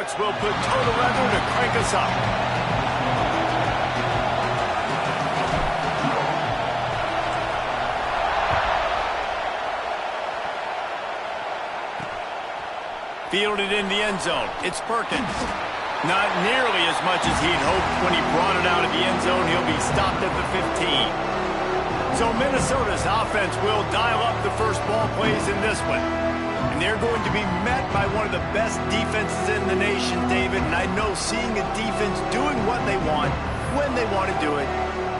Ducks will put total weather to crank us up. Fielded in the end zone. It's Perkins. Not nearly as much as he'd hoped when he brought it out of the end zone. He'll be stopped at the 15. So Minnesota's offense will dial up the first ball plays in this one. And they're going to be met by one of the best defenses in the nation, David. And I know seeing a defense doing what they want, when they want to do it,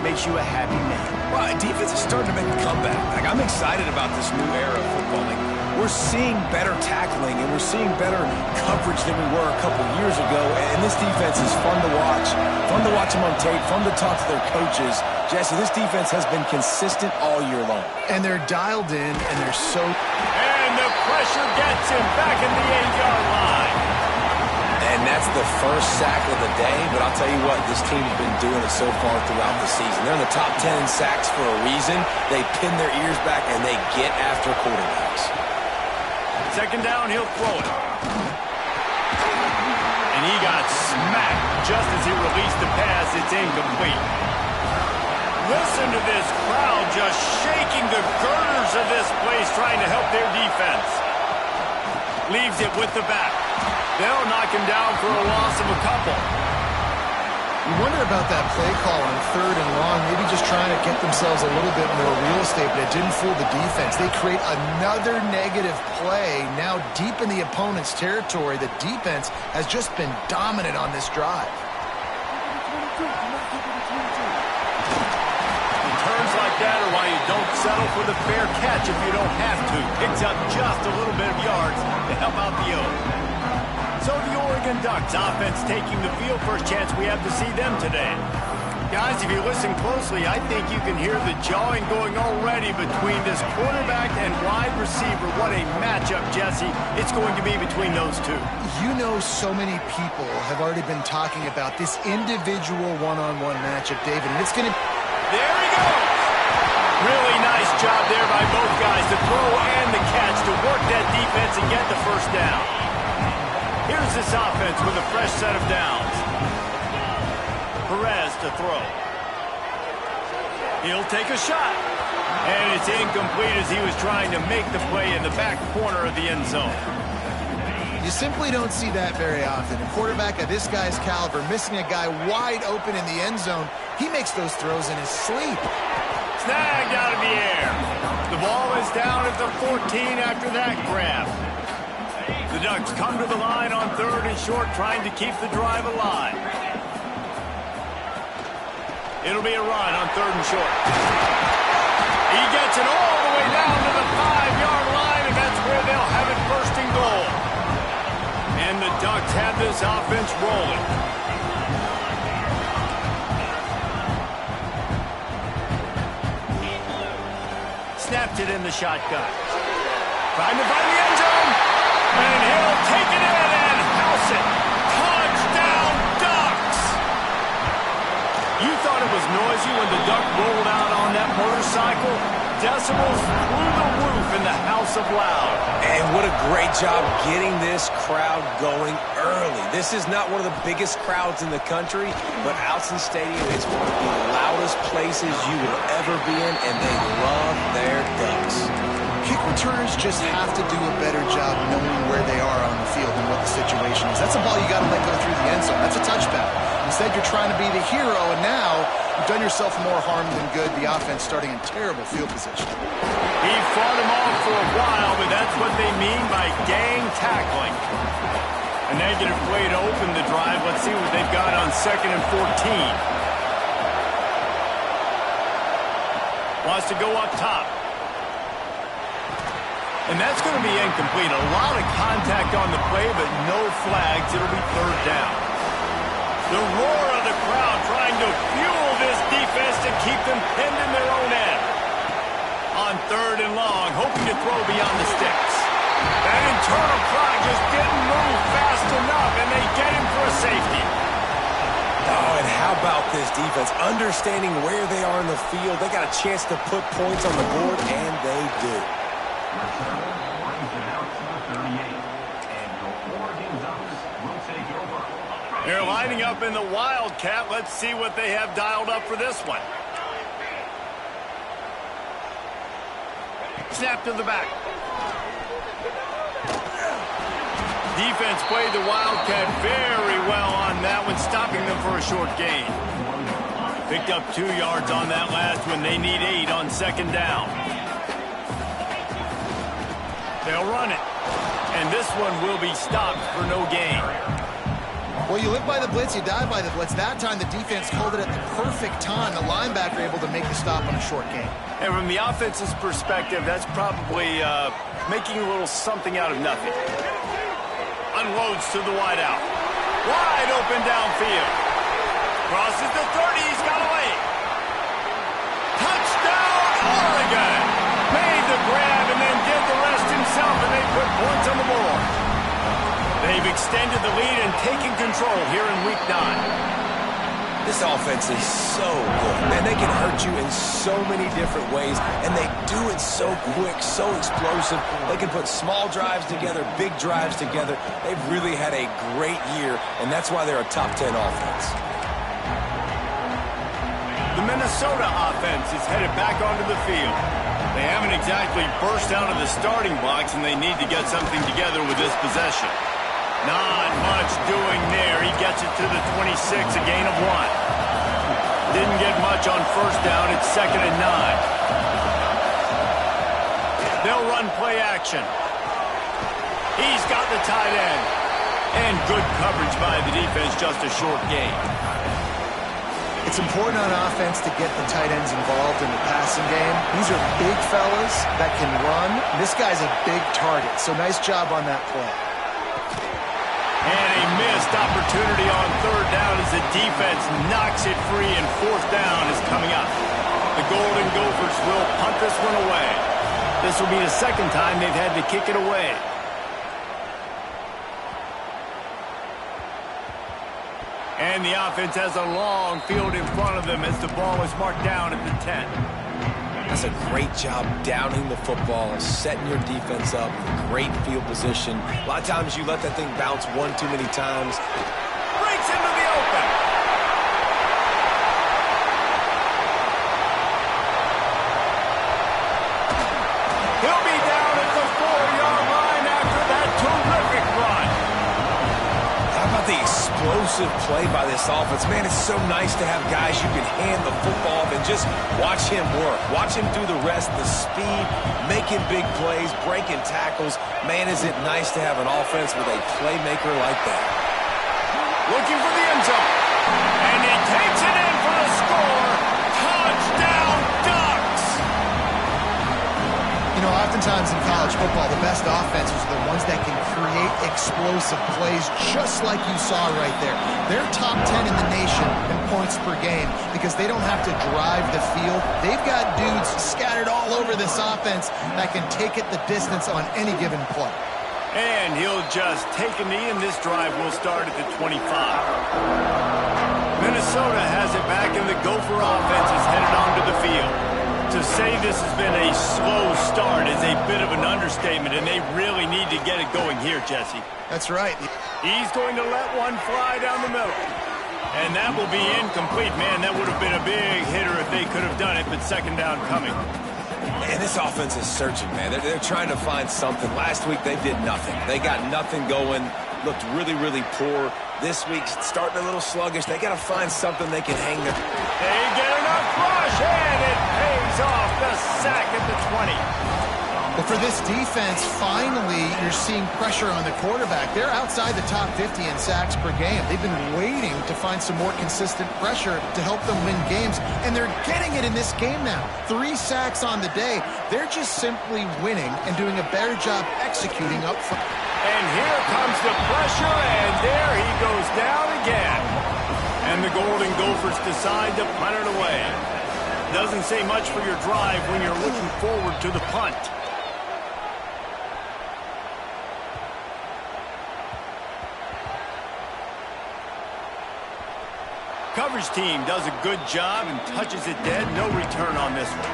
makes you a happy man. Well, defense is starting to make a comeback. Like, I'm excited about this new era of football. Like, we're seeing better tackling, and we're seeing better coverage than we were a couple years ago. And this defense is fun to watch them on tape, fun to talk to their coaches. Jesse, this defense has been consistent all year long. And they're dialed in, and they're so... And the pressure gets him back in the 8-yard line. And that's the first sack of the day, but I'll tell you what, this team's been doing it so far throughout the season. They're in the top 10 in sacks for a reason. They pin their ears back, and they get after quarterbacks. Second down, he'll throw it. And he got smacked just as he released the pass. It's incomplete. Listen to this crowd just shaking the girders of this place trying to help their defense. Leaves it with the back. They'll knock him down for a loss of a couple. You wonder about that play call on 3rd and long, maybe just trying to get themselves a little bit more real estate, but it didn't fool the defense. They create another negative play now deep in the opponent's territory. The defense has just been dominant on this drive. Turns like that are why you don't settle for the fair catch if you don't have to. Picks up just a little bit of yards to help out the O's. So the Oregon Ducks offense taking the field. First chance we have to see them today. Guys, if you listen closely, I think you can hear the jawing going already between this quarterback and wide receiver. What a matchup, Jesse, it's going to be between those two. You know, so many people have already been talking about this individual one-on-one matchup, David, and it's going to... There he goes! Really nice job there by both guys, the throw and the catch, to work that defense and get the first down. Here's this offense with a fresh set of downs. Perez to throw. He'll take a shot. And it's incomplete as he was trying to make the play in the back corner of the end zone. You simply don't see that very often. A quarterback of this guy's caliber missing a guy wide open in the end zone. He makes those throws in his sleep. Snagged out of the air. The ball is down at the 14 after that grab. The Ducks come to the line on 3rd and short, trying to keep the drive alive. It'll be a run on 3rd and short. He gets it all the way down to the 5-yard line, and that's where they'll have it first and goal. And the Ducks have this offense rolling. Snapped it in the shotgun. Trying to find the end zone. And he'll take it in and house it. Touchdown, Ducks! You thought it was noisy when the Duck rolled out on that motorcycle? Decibels through the roof in the House of Loud. And what a great job getting this crowd going early. This is not one of the biggest crowds in the country, but Autzen Stadium is one of the loudest places you will ever be in, and they love their Ducks. Kick returners just have to do a better job knowing where they are on the field and what the situation is. That's a ball you got to let go through the end zone. That's a touchback. Instead, you're trying to be the hero, and now you've done yourself more harm than good. The offense starting in terrible field position. He fought him off for a while, but that's what they mean by gang tackling. A negative play to open the drive. Let's see what they've got on 2nd and 14. Wants to go up top. And that's going to be incomplete. A lot of contact on the play, but no flags. It'll be 3rd down. The roar of the crowd trying to fuel this defense to keep them pinned in their own end. On 3rd and long, hoping to throw beyond the sticks. That internal clock just didn't move fast enough, and they get him for a safety. Oh, and how about this defense? Understanding where they are in the field. They got a chance to put points on the board, and they do. Return brings it out to the 38, and the Oregon Ducks will take over They're lining up in the Wildcat. Let's see what they have dialed up for this one. Snap to the back. Defense played the Wildcat very well on that one, stopping them for a short gain. Picked up 2 yards on that last one. They need 8 on second down. They'll run it. And this one will be stopped for no gain. Well, you live by the blitz, you die by the blitz. That time, the defense called it at the perfect time. The linebacker able to make the stop on a short gain. And from the offense's perspective, that's probably making a little something out of nothing. Unloads to the wideout. Wide open downfield. Crosses the 30. He's got away. Touchdown, Oregon. Made the grab and then did the rest himself, and they put points on the board. They've extended the lead and taken control here in Week 9. This offense is so good. Man, they can hurt you in so many different ways, and they do it so quick, so explosive. They can put small drives together, big drives together. They've really had a great year, and that's why they're a top 10 offense. The Minnesota offense is headed back onto the field. They haven't exactly burst out of the starting blocks, and they need to get something together with this possession. Not much doing there. He gets it to the 26, a gain of 1. Didn't get much on first down. It's 2nd and 9. They'll run play action. He's got the tight end. And good coverage by the defense, just a short gain. It's important on offense to get the tight ends involved in the passing game. These are big fellas that can run. This guy's a big target, so nice job on that play. And a missed opportunity on third down as the defense knocks it free, and fourth down is coming up. The Golden Gophers will punt this one away. This will be the second time they've had to kick it away. And the offense has a long field in front of them as the ball is marked down at the 10. That's a great job downing the football, setting your defense up, great field position. A lot of times you let that thing bounce one too many times. Breaks into the open. He'll be down at the 4-yard line after that terrific run. How about the explosive play by this offense? Man, it's so nice to have guys you can hand the football off and just watch him work. Watch him do the rest, the speed, making big plays, breaking tackles. Man, is it nice to have an offense with a playmaker like that. Looking for the end zone. And he takes it in for the score. Touchdown, Ducks! You know, oftentimes in college football, the best offenses are the ones that can create explosive plays, just like you saw right there. They're top 10 in the nation in points per game because they don't have to drive the field. They've got dudes scattered all over this offense that can take it the distance on any given play. And he'll just take a knee, and this drive will start at the 25. Minnesota has it back, and the Gopher offense is headed onto the field. To say this has been a slow start is a bit of an understatement, and they really need to get it going here, Jesse. That's right. He's going to let one fly down the middle. And that will be incomplete. Man, that would have been a big hitter if they could have done it, but second down coming. And this offense is searching, man. They're trying to find something. Last week, they did nothing. They got nothing going, looked really, really poor. This week, starting a little sluggish. They got to find something they can hang their... They get enough rush, and it pays off. The sack at the 20. But for this defense, finally, you're seeing pressure on the quarterback. They're outside the top 50 in sacks per game. They've been waiting to find some more consistent pressure to help them win games, and they're getting it in this game now. 3 sacks on the day. They're just simply winning and doing a better job executing up front. And here comes the pressure, and there he goes down again. And the Golden Gophers decide to punt it away. Doesn't say much for your drive when you're looking forward to the punt. Coverage team does a good job and touches it dead. No return on this one.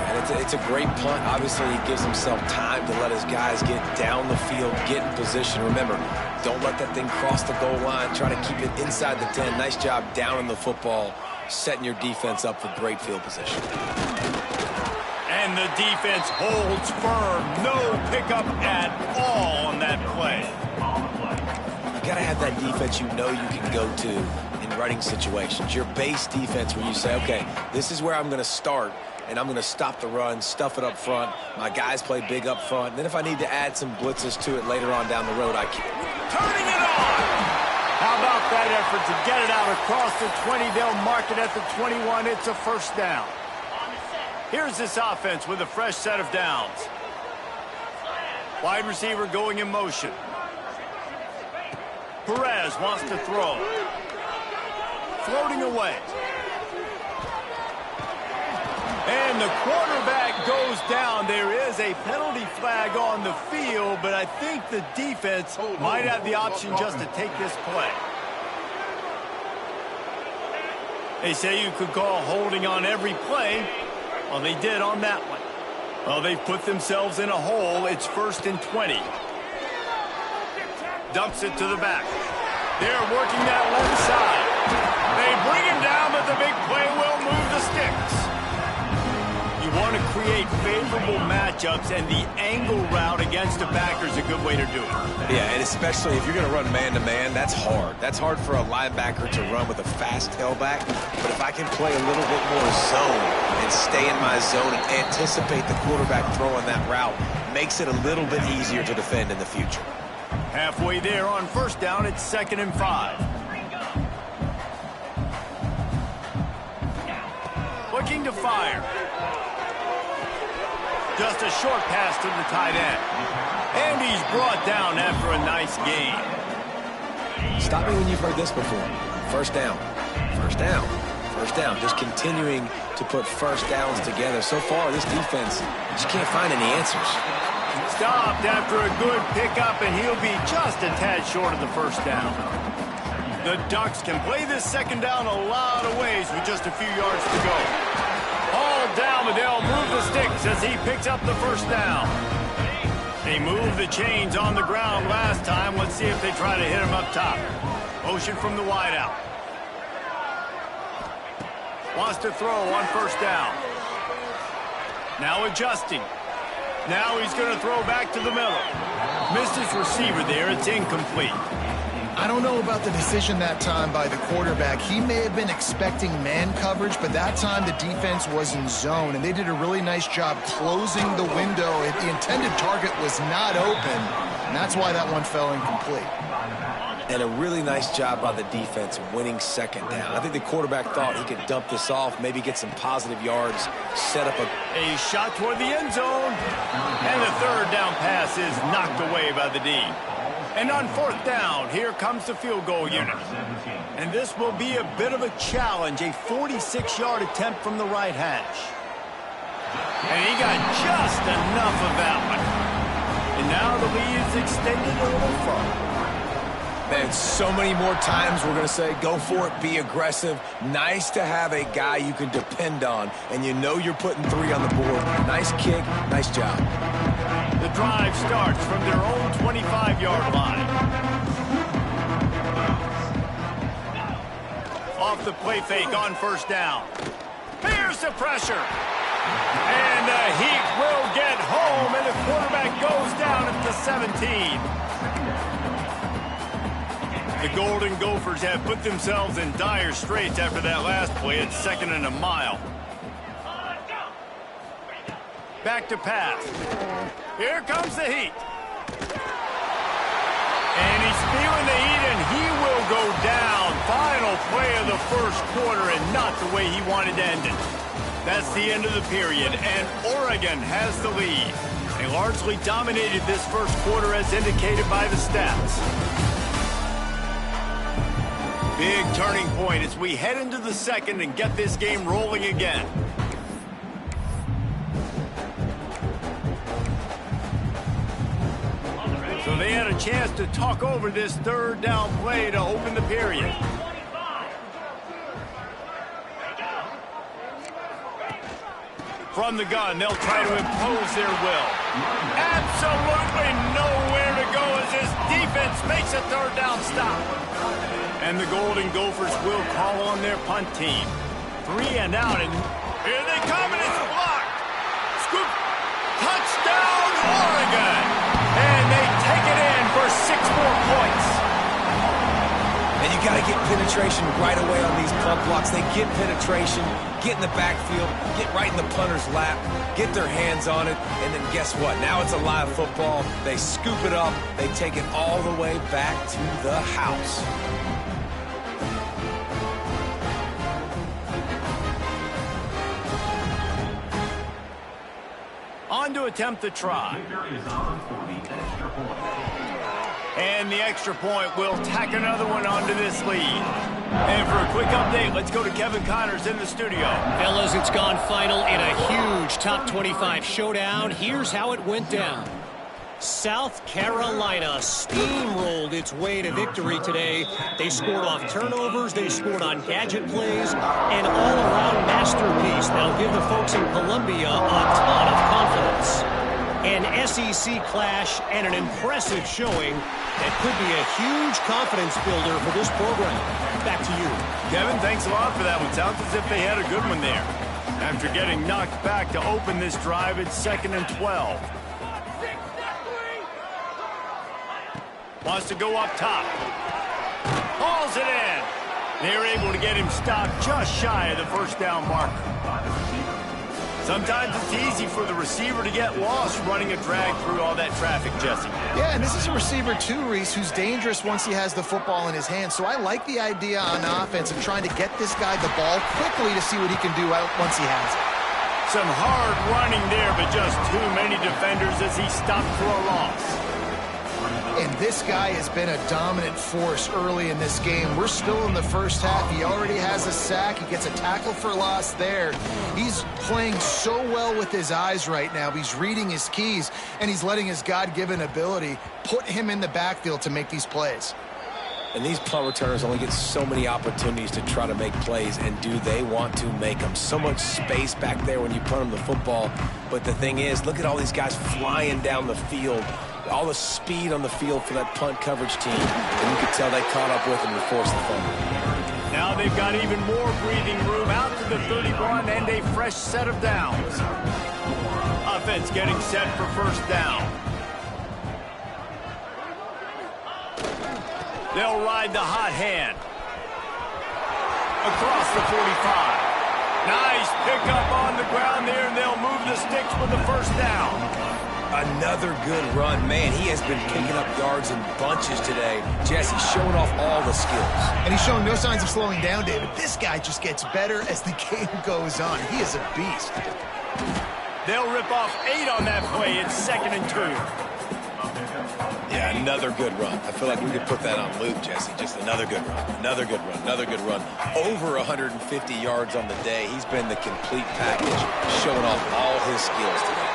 And It's a great punt. Obviously, he gives himself time to let his guys get down the field, get in position. Remember, don't let that thing cross the goal line. Try to keep it inside the 10. Nice job down in the football, setting your defense up for great field position. And the defense holds firm. No pickup at all on that play. You got to have that defense you know you can go to in running situations. Your base defense where you say, okay, this is where I'm going to start, and I'm going to stop the run, stuff it up front. My guys play big up front. And then if I need to add some blitzes to it later on down the road, I can. Turning it on! How about that effort to get it out across the 20? They'll mark it at the 21. It's a first down. Here's this offense with a fresh set of downs. Wide receiver going in motion. Perez wants to throw. Floating away. And the quarterback goes down. There is a penalty flag on the field, but I think the defense might have the option just to take this play. They say you could call holding on every play. Well, they did on that one. Well, they've put themselves in a hole. It's 1st and 20. Dumps it to the back. They're working that left side. They bring him down, but the big play will move the sticks. You want to create favorable matchups, and the angle route against a backer is a good way to do it. Yeah, and especially if you're going to run man-to-man, that's hard. That's hard for a linebacker to run with a fast tailback. But if I can play a little bit more zone and stay in my zone and anticipate the quarterback throwing that route, makes it a little bit easier to defend in the future. Halfway there on first down, it's 2nd and 5. Looking to fire. Just a short pass to the tight end. And he's brought down after a nice gain. Stop me when you've heard this before. First down. First down. First down. Just continuing to put first downs together. So far, this defense just can't find any answers. Stopped after a good pickup, and he'll be just a tad short of the first down. The Ducks can play this second down a lot of ways with just a few yards to go. Hauled down, but they'll move the sticks as he picks up the first down. They moved the chains on the ground last time. Let's see if they try to hit him up top. Motion from the wideout. Wants to throw on first down. Now adjusting. Now he's going to throw back to the middle. Missed his receiver there. It's incomplete. I don't know about the decision that time by the quarterback. He may have been expecting man coverage, but that time the defense was in zone, and they did a really nice job closing the window. The intended target was not open, and that's why that one fell incomplete. And a really nice job by the defense winning second down. I think the quarterback thought he could dump this off, maybe get some positive yards, set up a shot toward the end zone. And the third down pass is knocked away by the D. And on fourth down, here comes the field goal unit. And this will be a bit of a challenge, a 46-yard attempt from the right hash. And he got just enough of that one. And now the lead is extended a little further. Man, so many more times we're going to say, go for it, be aggressive. Nice to have a guy you can depend on, and you know you're putting 3 on the board. Nice kick, nice job. The drive starts from their own 25-yard line. Off the play fake on first down. Here's the pressure. And the Heat will get home, and the quarterback goes down at the 17. The Golden Gophers have put themselves in dire straits after that last play. It's 2nd and a mile. Back to pass. Here comes the Heat. And he's feeling the heat, and he will go down. Final play of the first quarter, and not the way he wanted to end it. That's the end of the period, and Oregon has the lead. They largely dominated this first quarter as indicated by the stats. Big turning point as we head into the second and get this game rolling again. So they had a chance to talk over this third down play to open the period. From the gun, they'll try to impose their will. Absolutely nowhere to go as this defense makes a third down stop. And the Golden Gophers will call on their punt team. 3 and out, and here they come, and it's blocked. Scoop. Touchdown, Oregon. And they take it in for 6 more points. And you got to get penetration right away on these punt blocks. They get penetration, get in the backfield, get right in the punter's lap, get their hands on it, and then guess what? Now it's a live football. They scoop it up. They take it all the way back to the house. On to attempt the try. And the extra point will tack another one onto this lead. And for a quick update, let's go to Kevin Connors in the studio. Fellas, it's gone final in a huge top 25 showdown. Here's how it went down. South Carolina steamrolled its way to victory today. They scored off turnovers, they scored on gadget plays, an all-around masterpiece that'll give the folks in Columbia a ton of confidence. An SEC clash and an impressive showing that could be a huge confidence builder for this program. Back to you. Kevin, thanks a lot for that one. Sounds as if they had a good one there. After getting knocked back to open this drive, it's 2nd and 12. Wants to go up top. Hauls it in. They're able to get him stopped just shy of the first down marker. Sometimes it's easy for the receiver to get lost running a drag through all that traffic, Jesse. Yeah, and this is a receiver too, Reese, who's dangerous once he has the football in his hands. So I like the idea on offense of trying to get this guy the ball quickly to see what he can do out once he has it. Some hard running there, but just too many defenders as he stopped for a loss. And this guy has been a dominant force early in this game. We're still in the first half. He already has a sack. He gets a tackle for loss there. He's playing so well with his eyes right now. He's reading his keys, and he's letting his God-given ability put him in the backfield to make these plays. And these punt returners only get so many opportunities to try to make plays, and do they want to make them? So much space back there when you punt them the football. But the thing is, look at all these guys flying down the field. All the speed on the field for that punt coverage team. And you can tell they caught up with him to force the fumble. Now they've got even more breathing room out to the 31 and a fresh set of downs. Offense getting set for first down. They'll ride the hot hand. Across the 45. Nice pickup on the ground there, and they'll move the sticks with the first down. Another good run. Man, he has been picking up yards in bunches today. Jesse showing off all the skills. And he's showing no signs of slowing down, David. This guy just gets better as the game goes on. He is a beast. They'll rip off 8 on that play. It's 2nd and 2. Yeah, another good run. I feel like we could put that on loop, Jesse. Just another good run. Another good run. Another good run. Over 150 yards on the day. He's been the complete package, showing off all his skills today.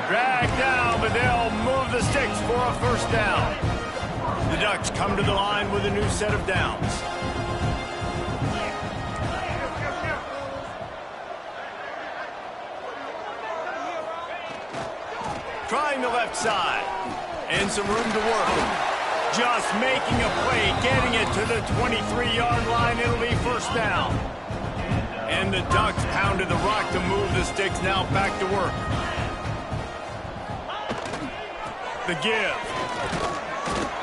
Drag down, but they'll move the sticks for a first down. The Ducks come to the line with a new set of downs. Trying the left side. And some room to work. Just making a play, getting it to the 23-yard line. It'll be first down. And the Ducks pounded the rock to move the sticks. Now back to work. The give.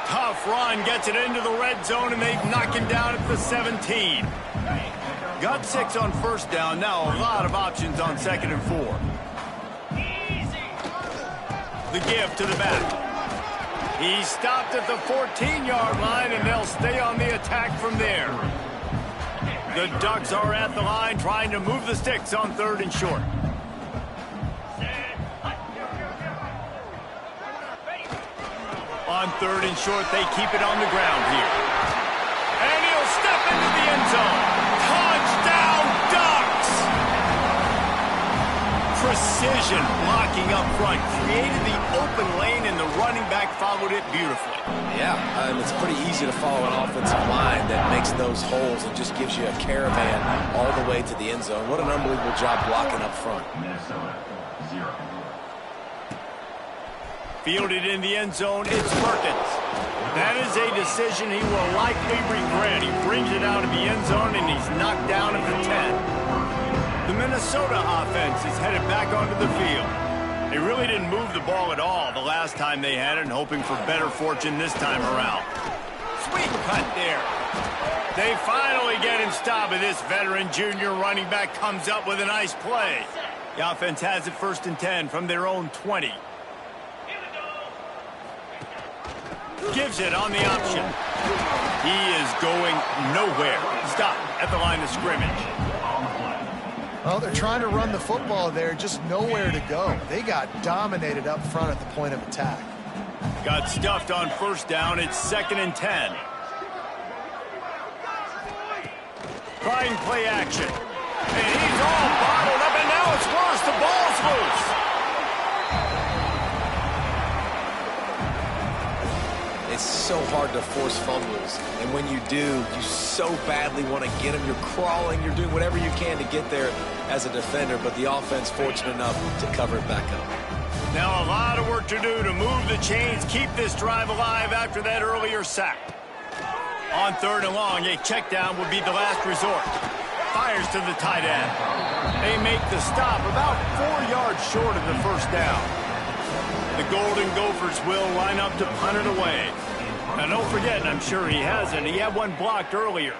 Tough run, gets it into the red zone, and they knock him down at the 17. Got 6 on first down. Now a lot of options on 2nd and 4. The give to the back. He stopped at the 14-yard line, and they'll stay on the attack from there. The Ducks are at the line trying to move the sticks on 3rd and short. On 3rd and short, they keep it on the ground here. And he'll step into the end zone. Touchdown, Ducks! Precision blocking up front. Created the open lane, and the running back followed it beautifully. Yeah, it's pretty easy to follow an offensive line that makes those holes and just gives you a caravan all the way to the end zone. What an unbelievable job blocking up front. Fielded in the end zone, it's Perkins. That is a decision he will likely regret. He brings it out of the end zone, and he's knocked down at the 10. The Minnesota offense is headed back onto the field. They really didn't move the ball at all the last time they had it, and hoping for better fortune this time around. Sweet cut there. They finally get him stopped, and this veteran junior running back comes up with a nice play. The offense has it 1st and 10 from their own 20. Gives it on the option. He is going nowhere. Stop at the line of scrimmage. Well, they're trying to run the football there, just nowhere to go. They got dominated up front at the point of attack. Got stuffed on 1st down. It's 2nd and 10. Trying play action. And he's all bottled up, and now it's worse. The ball's loose. It's so hard to force fumbles, and when you do, you so badly want to get them. You're crawling, you're doing whatever you can to get there as a defender, but the offense fortunate enough to cover it back up. Now a lot of work to do to move the chains, keep this drive alive after that earlier sack. On 3rd and long, a check down would be the last resort. Fires to the tight end. They make the stop about 4 yards short of the 1st down. The Golden Gophers will line up to punt it away. Now, don't forget, and I'm sure he hasn't, he had one blocked earlier.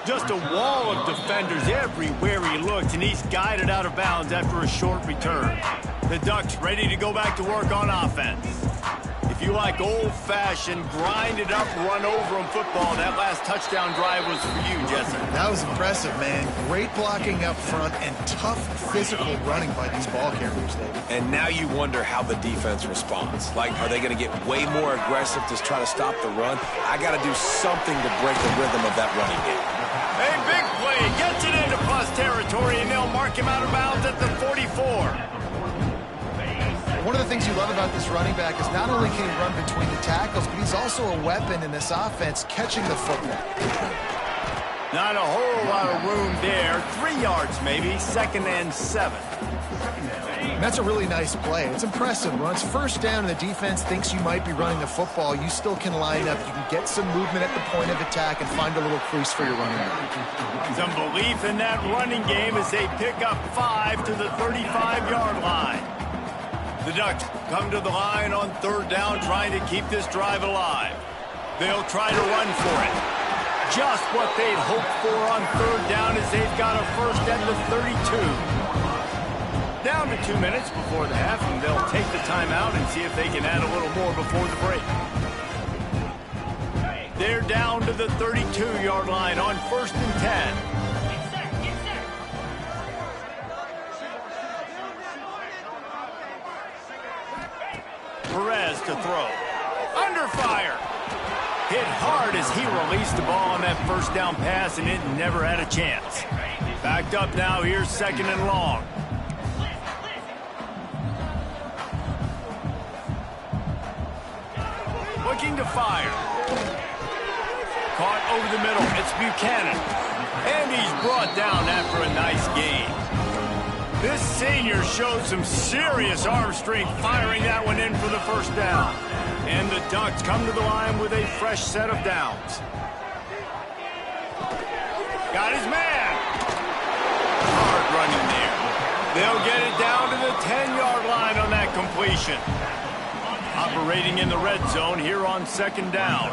Just a wall of defenders everywhere he looked, and he's guided out of bounds after a short return. The Ducks ready to go back to work on offense. If you like old-fashioned, grind-it-up, run-over-'em football, that last touchdown drive was for you, Jesse. That was impressive, man. Great blocking up front and tough physical running by these ball carriers, David. And now you wonder how the defense responds. Like, are they going to get way more aggressive to try to stop the run? I got to do something to break the rhythm of that running game. A big play, gets it into plus territory, and they'll mark him out of bounds at the 44. One of the things you love about this running back is not only can he run between the tackles, but he's also a weapon in this offense catching the football. Not a whole lot of room there. 3 yards maybe, 2nd and 7. And that's a really nice play. It's impressive. When it's 1st down and the defense thinks you might be running the football, you still can line up. You can get some movement at the point of attack and find a little crease for your running back. Some belief in that running game as they pick up 5 to the 35-yard line. The Ducks come to the line on 3rd down, trying to keep this drive alive. They'll try to run for it. Just what they'd hoped for on 3rd down as they've got a 1st at the 32. Down to 2 minutes before the half, and they'll take the timeout and see if they can add a little more before the break. They're down to the 32-yard line on 1st and 10. Perez to throw. Under fire. Hit hard as he released the ball on that 1st down pass, and it never had a chance. Backed up now, here's 2nd and long. Looking to fire. Caught over the middle. It's Buchanan. And he's brought down after a nice gain. This senior showed some serious arm strength firing that one in for the 1st down. And the Ducks come to the line with a fresh set of downs. Got his man. Hard running there. They'll get it down to the 10-yard line on that completion. Operating in the red zone here on 2nd down.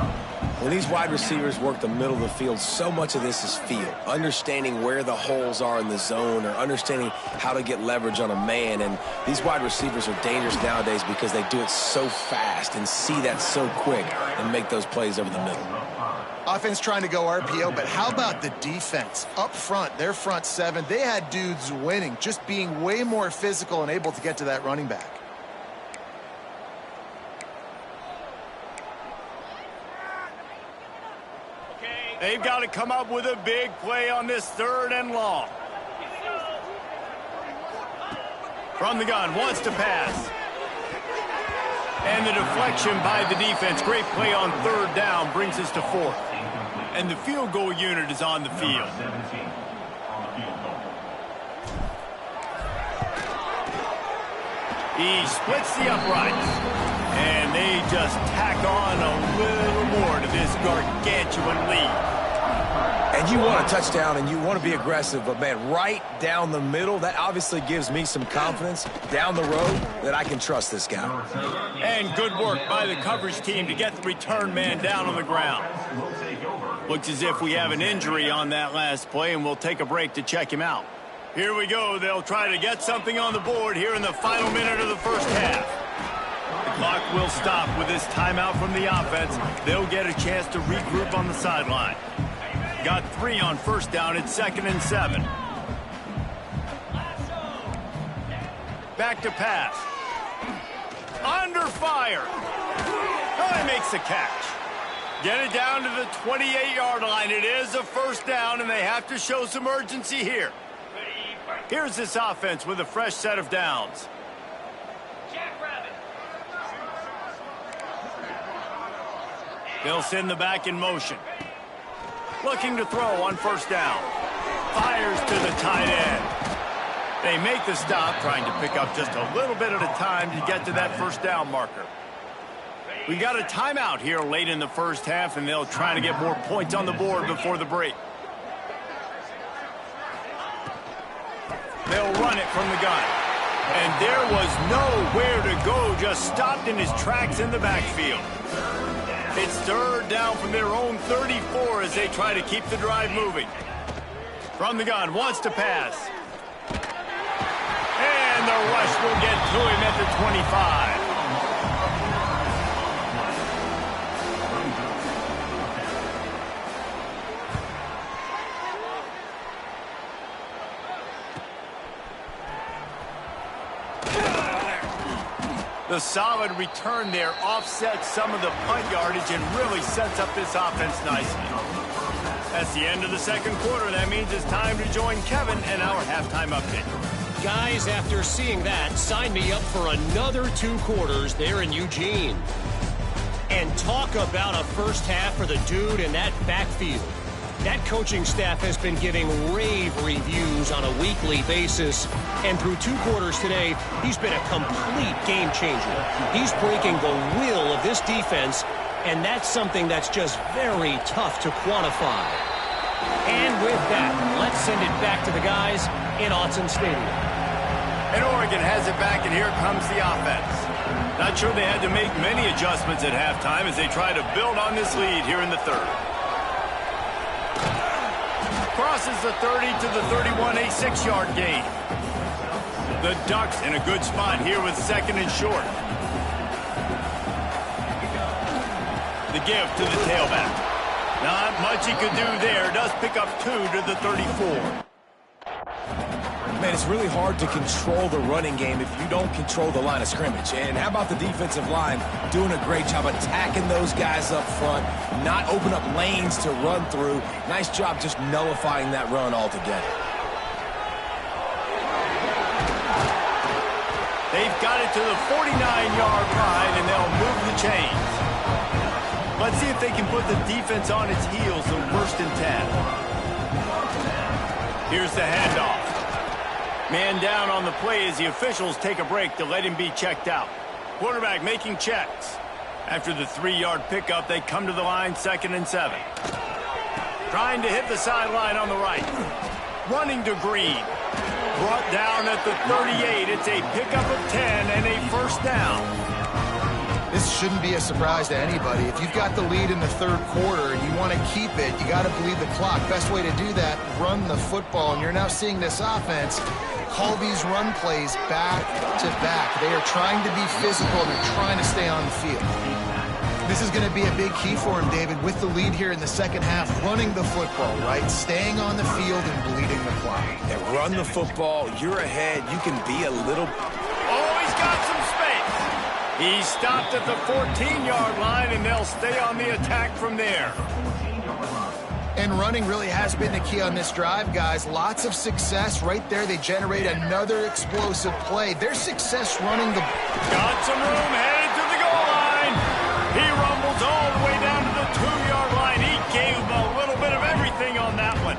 When these wide receivers work the middle of the field, so much of this is feel. Understanding where the holes are in the zone, or understanding how to get leverage on a man. And these wide receivers are dangerous nowadays because they do it so fast and see that so quick and make those plays over the middle. Offense trying to go RPO, but how about the defense? Up front, their front 7, they had dudes winning, just being way more physical and able to get to that running back. They've got to come up with a big play on this 3rd and long. From the gun, wants to pass. And the deflection by the defense. Great play on 3rd down brings us to 4th. And the field goal unit is on the field. He splits the uprights. And they just tack on a little more to this gargantuan lead. And you want a touchdown and you want to be aggressive, but, man, right down the middle, that obviously gives me some confidence down the road that I can trust this guy. And good work by the coverage team to get the return man down on the ground. Looks as if we have an injury on that last play, and we'll take a break to check him out. Here we go. They'll try to get something on the board here in the final minute of the first half. The clock will stop with this timeout from the offense. They'll get a chance to regroup on the sideline. Got 3 on first down. It's 2nd and 7. Back to pass. Under fire. Oh, he makes the catch. Get it down to the 28-yard line. It is a first down, and they have to show some urgency here. Here's this offense with a fresh set of downs. They'll send the back in motion. Looking to throw on first down. Fires to the tight end. They make the stop, trying to pick up just a little bit at a time to get to that first down marker. We got a timeout here late in the first half, and they'll try to get more points on the board before the break. They'll run it from the gun. And there was nowhere to go, just stopped in his tracks in the backfield. It's 3rd down from their own 34 as they try to keep the drive moving. From the gun, wants to pass. And the rush will get to him at the 25. The solid return there offsets some of the punt yardage and really sets up this offense nicely. That's the end of the second quarter. That means it's time to join Kevin and our halftime update. Guys, after seeing that, sign me up for another 2 quarters there in Eugene. And talk about a first half for the dude in that backfield. That coaching staff has been giving rave reviews on a weekly basis. And through 2 quarters today, he's been a complete game changer. He's breaking the will of this defense, and that's something that's just very tough to quantify. And with that, let's send it back to the guys in Autzen Stadium. And Oregon has it back, and here comes the offense. Not sure they had to make many adjustments at halftime as they try to build on this lead here in the 3rd. Crosses the 30 to the 31, a 6-yard gain. The Ducks in a good spot here with 2nd and short. The give to the tailback. Not much he could do there. Does pick up 2 to the 34. Man, it's really hard to control the running game if you don't control the line of scrimmage. And how about the defensive line doing a great job attacking those guys up front, not open up lanes to run through. Nice job just nullifying that run altogether. They've got it to the 49-yard line, and they'll move the chains. Let's see if they can put the defense on its heels in 1st and 10. Here's the handoff. Man down on the play as the officials take a break to let him be checked out. Quarterback making checks. After the 3-yard pickup, they come to the line, 2nd and 7. Trying to hit the sideline on the right. Running to Green. Brought down at the 38. It's a pickup of 10 and a first down. This shouldn't be a surprise to anybody. If you've got the lead in the 3rd quarter and you want to keep it, you got to bleed the clock. Best way to do that, run the football. And you're now seeing this offense call these run plays back to back. They are trying to be physical. They're trying to stay on the field. This is going to be a big key for him, David, with the lead here in the second half, running the football, right? Staying on the field and bleeding the clock. And run the football. You're ahead. You can be a little... Oh, he's got some space. He stopped at the 14-yard line, and they'll stay on the attack from there. And running really has been the key on this drive, guys. Lots of success right there. They generate another explosive play. Their success running the... Got some room, headed to the goal line. He rumbles all the way down to the 2-yard line. He gave him a little bit of everything on that one.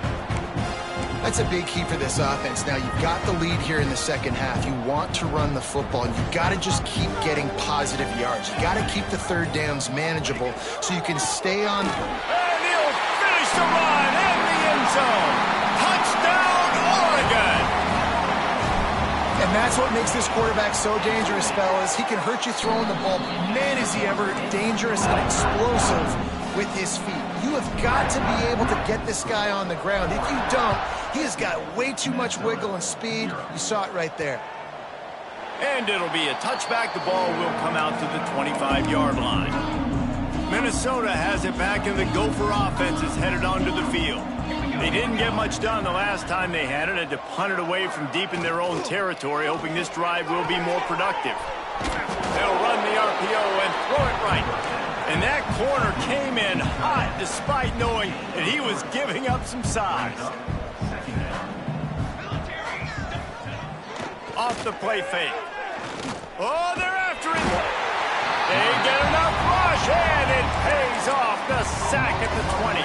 That's a big key for this offense. Now, you've got the lead here in the second half. You want to run the football, and you've got to just keep getting positive yards. You got to keep the third downs manageable so you can stay on... And he'll finish the run in the end zone. Touchdown, Oregon! And that's what makes this quarterback so dangerous, fellas. He can hurt you throwing the ball. Man, is he ever dangerous and explosive with his feet. You have got to be able to get this guy on the ground. If you don't, he has got way too much wiggle and speed. You saw it right there. And it'll be a touchback. The ball will come out to the 25-yard line. Minnesota has it back, and the Gopher offense is headed onto the field. They didn't get much done the last time they had it. Had to punt it away from deep in their own territory, hoping this drive will be more productive. They'll run the RPO and throw it right. And that corner came in hot despite knowing that he was giving up some size. Off the play fake. Oh, they're after him. They get enough rush, and it pays off. The sack at the 20.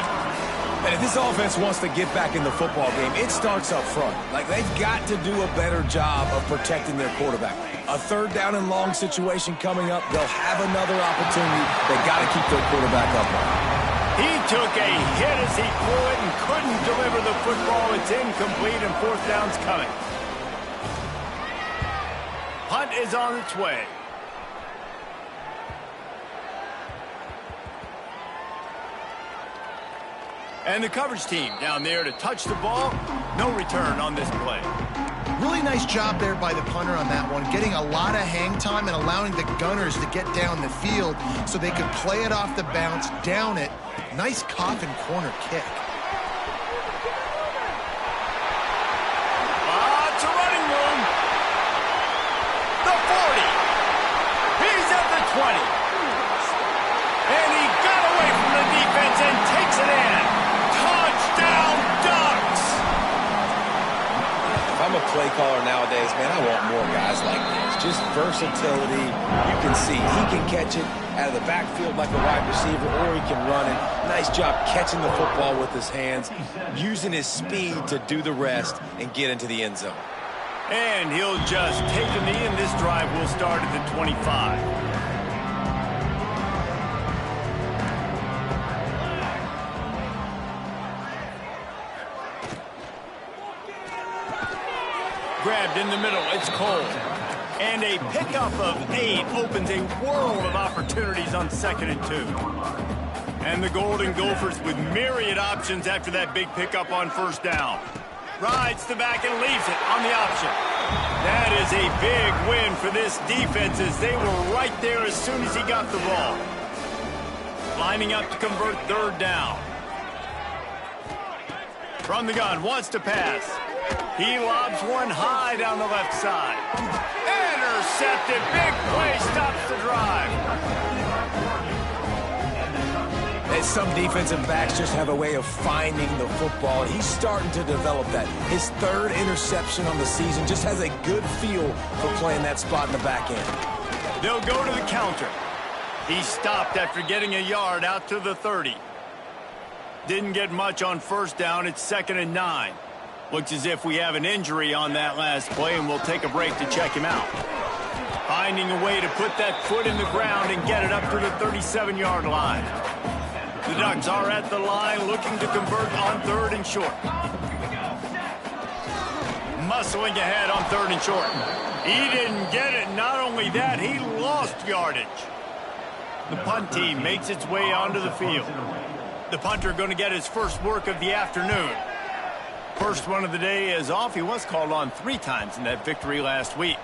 And if this offense wants to get back in the football game, it starts up front. Like, they've got to do a better job of protecting their quarterback. A third down and long situation coming up, they'll have another opportunity. They got to keep their quarterback upright. He took a hit as he threw it and couldn't deliver the football. It's incomplete, and fourth down's coming. Punt is on its way. And the coverage team down there to touch the ball. No return on this play. Really nice job there by the punter on that one, getting a lot of hang time and allowing the gunners to get down the field so they could play it off the bounce, down it. Nice coffin corner kick. Lots of running room. The 40. He's at the 20. And he got away from the defense and takes it in. Touchdown, Ducks! If I'm a play caller nowadays, man, I want more guys like this. Just versatility. You can see he can catch it out of the backfield like a wide receiver, or he can run it. Nice job catching the football with his hands, using his speed to do the rest and get into the end zone. And he'll just take a knee, and this drive will start at the 25. Grabbed in the middle, it's Cole. And a pickup of 8 opens a world of opportunities on 2nd and 2. And the Golden Gophers with myriad options after that big pickup on first down. Rides the back and leaves it on the option. That is a big win for this defense as they were right there as soon as he got the ball. Lining up to convert third down. From the gun, wants to pass. He lobs one high down the left side. Intercepted. Big play stops the drive. And some defensive backs just have a way of finding the football, and he's starting to develop that. His 3rd interception on the season, just has a good feel for playing that spot in the back end. They'll go to the counter. He stopped after getting a yard out to the 30. Didn't get much on first down. It's 2nd and 9. Looks as if we have an injury on that last play, and we'll take a break to check him out. Finding a way to put that foot in the ground and get it up to the 37-yard line. The Ducks are at the line looking to convert on 3rd and short. Muscling ahead on 3rd and short. He didn't get it. Not only that, he lost yardage. The punt team makes its way onto the field. The punter going to get his first work of the afternoon. First one of the day is off. He was called on 3 times in that victory last week.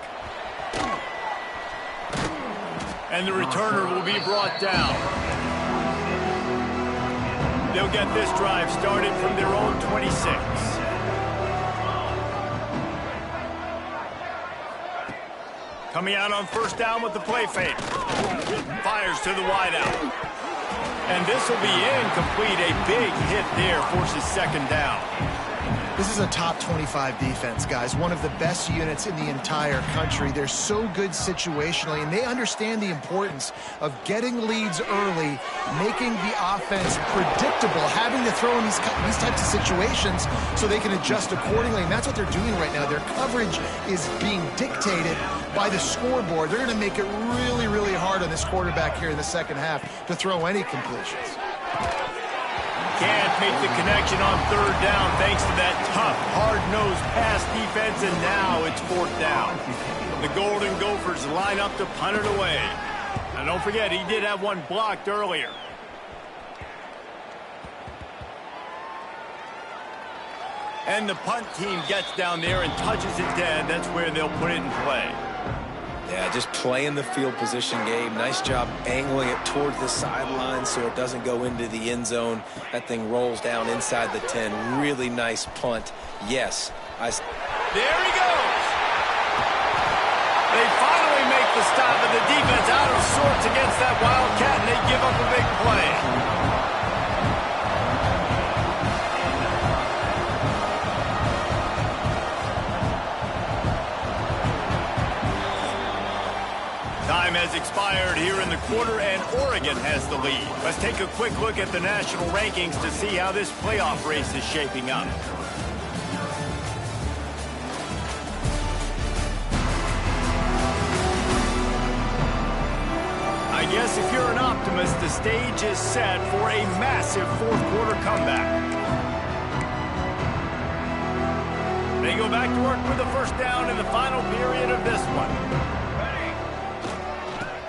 And the returner will be brought down. They'll get this drive started from their own 26. Coming out on first down with the play fake. Fires to the wideout. And this will be incomplete. A big hit there forces second down. This is a top 25 defense, guys. One of the best units in the entire country. They're so good situationally, and they understand the importance of getting leads early, making the offense predictable, having to throw in these types of situations so they can adjust accordingly. And that's what they're doing right now. Their coverage is being dictated by the scoreboard. They're going to make it really, really hard on this quarterback here in the second half to throw any completions. Can't make the connection on third down thanks to that tough, hard-nosed pass defense, and now it's fourth down. The Golden Gophers line up to punt it away. And don't forget, he did have one blocked earlier. And the punt team gets down there and touches it dead. That's where they'll put it in play. Yeah, just playing the field position game. Nice job angling it towards the sideline so it doesn't go into the end zone. That thing rolls down inside the 10. Really nice punt. Yes. There he goes. They finally make the stop, and the defense out of sorts against that Wildcat, and they give up a big play. Time has expired here in the quarter, and Oregon has the lead. Let's take a quick look at the national rankings to see how this playoff race is shaping up. I guess if you're an optimist, the stage is set for a massive fourth-quarter comeback. They go back to work with the first down in the final period of this one.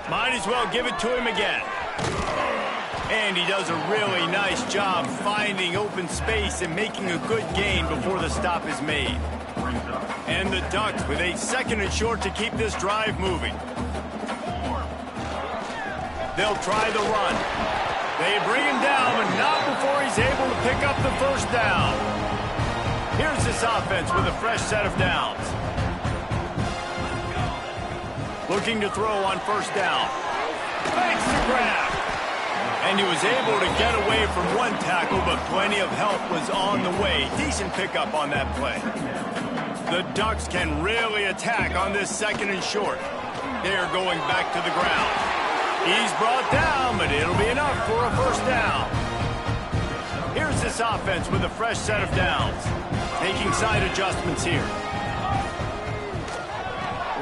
Might as well give it to him again. And he does a really nice job finding open space and making a good gain before the stop is made. And the Ducks with a second and short to keep this drive moving. They'll try the run. They bring him down, but not before he's able to pick up the first down. Here's this offense with a fresh set of downs. Looking to throw on first down. Makes the grab. And he was able to get away from one tackle, but plenty of help was on the way. Decent pickup on that play. The Ducks can really attack on this second and short. They're going back to the ground. He's brought down, but it'll be enough for a first down. Here's this offense with a fresh set of downs. Taking side adjustments here.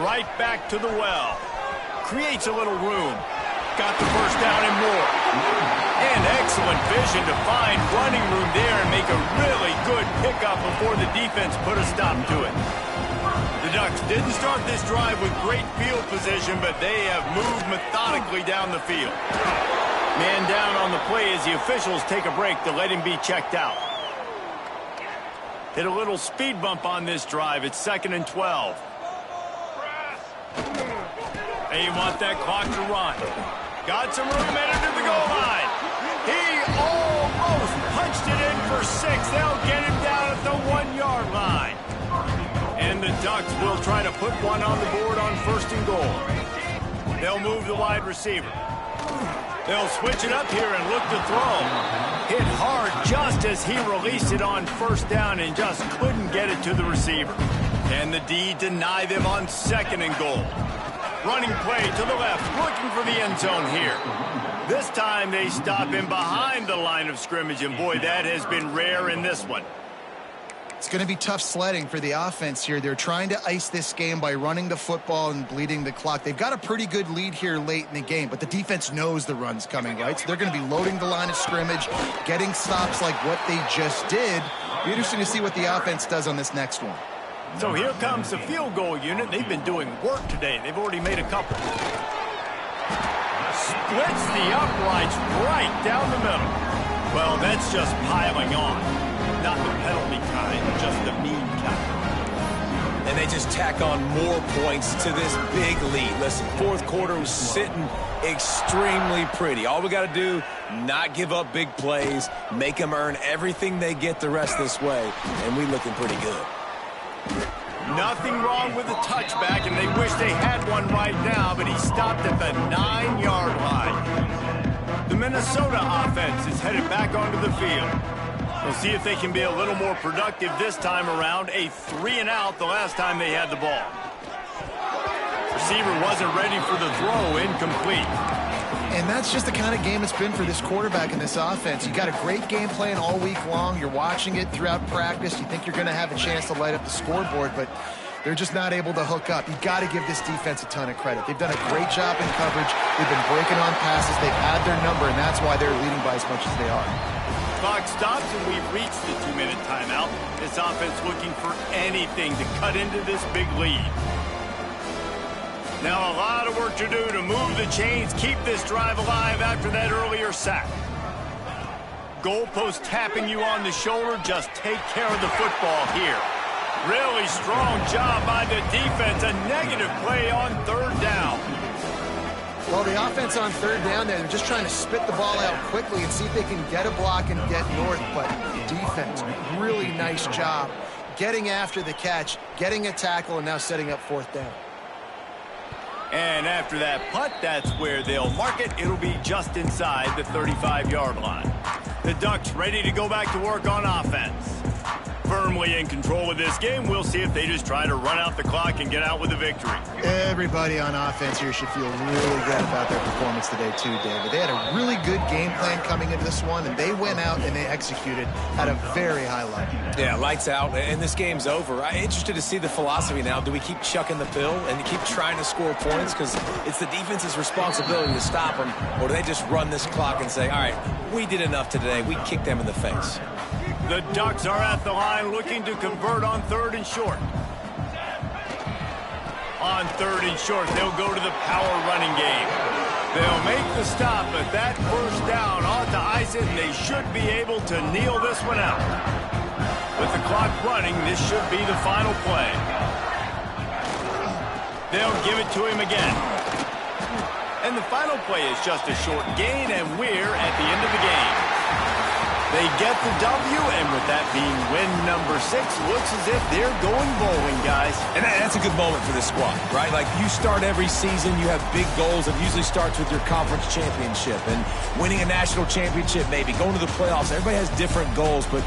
Right back to the well. Creates a little room. Got the first down and more. And excellent vision to find running room there and make a really good pickup before the defense put a stop to it. The Ducks didn't start this drive with great field position, but they have moved methodically down the field. Man down on the play as the officials take a break to let him be checked out. Hit a little speed bump on this drive. It's 2nd and 12. They want that clock to run. Got some room headed to the goal line. He almost punched it in for 6. They'll get him down at the 1-yard line. And the Ducks will try to put one on the board on 1st and goal. They'll move the wide receiver. They'll switch it up here and look to throw. Hit hard just as he released it on 1st down and just couldn't get it to the receiver. And the D deny them on 2nd and goal. Running play to the left, looking for the end zone here. This time they stop him behind the line of scrimmage, and boy, that has been rare in this one. It's going to be tough sledding for the offense here. They're trying to ice this game by running the football and bleeding the clock. They've got a pretty good lead here late in the game, but the defense knows the run's coming, right? So they're going to be loading the line of scrimmage, getting stops like what they just did. Be interesting to see what the offense does on this next one. So here comes the field goal unit. They've been doing work today. They've already made a couple. Splits the uprights right down the middle. Well, that's just piling on. Not the penalty kind, just the mean kind. And they just tack on more points to this big lead. Listen, 4th quarter was sitting extremely pretty. All we got to do, not give up big plays, make them earn everything they get the rest this way, and we looking pretty good. Nothing wrong with the touchback, and they wish they had one right now, but he stopped at the 9-yard line. The Minnesota offense is headed back onto the field. We'll see if they can be a little more productive this time around. A 3-and-out the last time they had the ball. Receiver wasn't ready for the throw, incomplete. And that's just the kind of game it's been for this quarterback in this offense. You got a great game plan all week long. You're watching it throughout practice. You think you're going to have a chance to light up the scoreboard, but they're just not able to hook up. You've got to give this defense a ton of credit. They've done a great job in coverage. They've been breaking on passes. They've had their number, and that's why they're leading by as much as they are. Clock stops, and we've reached the 2-minute timeout. This offense looking for anything to cut into this big lead. Now a lot of work to do to move the chains, keep this drive alive after that earlier sack. Goalpost tapping you on the shoulder. Just take care of the football here. Really strong job by the defense. A negative play on 3rd down. Well, the offense on 3rd down there, they're just trying to spit the ball out quickly and see if they can get a block and get north. But defense, really nice job getting after the catch, getting a tackle, and now setting up 4th down. And after that punt, that's where they'll mark it. It'll be just inside the 35-yard line. The Ducks ready to go back to work on offense. Firmly in control of this game. We'll see if they just try to run out the clock and get out with a victory. Everybody on offense here should feel really good about their performance today too, David. They had a really good game plan coming into this one, and they went out and they executed at a very high level. Yeah, lights out, and this game's over. I'm interested to see the philosophy now. Do we keep chucking the pill and keep trying to score points because it's the defense's responsibility to stop them, or do they just run this clock and say, all right, we did enough today. We kicked them in the face. The Ducks are at the line looking to convert on 3rd and short. On 3rd and short, they'll go to the power running game. They'll make the stop, but that 1st down ought to ice it, and they should be able to kneel this one out. With the clock running, this should be the final play. They'll give it to him again. And the final play is just a short gain, and we're at the end of the game. They get the W, and with that being win number 6, looks as if they're going bowling, guys. And that's a good moment for this squad, right? Like, you start every season, you have big goals. It usually starts with your conference championship and winning a national championship, maybe going to the playoffs. Everybody has different goals, but